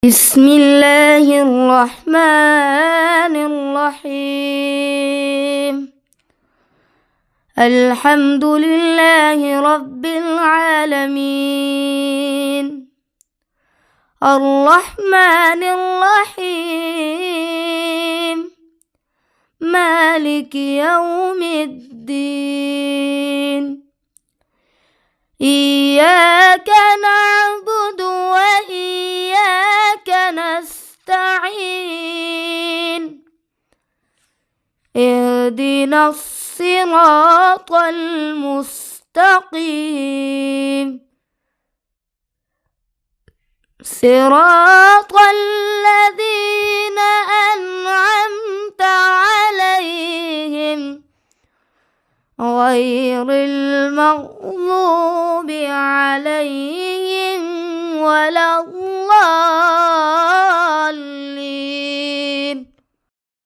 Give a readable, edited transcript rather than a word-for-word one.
بسم الله الرحمن الرحيم. الحمد لله رب العالمين، الرحمن الرحيم، مالك يوم الدين. إياك نعبد وإياك نستعين، اهدنا الصراط المستقيم، صراط الذين أنعمت عليهم غير المغضوب عليهم ولا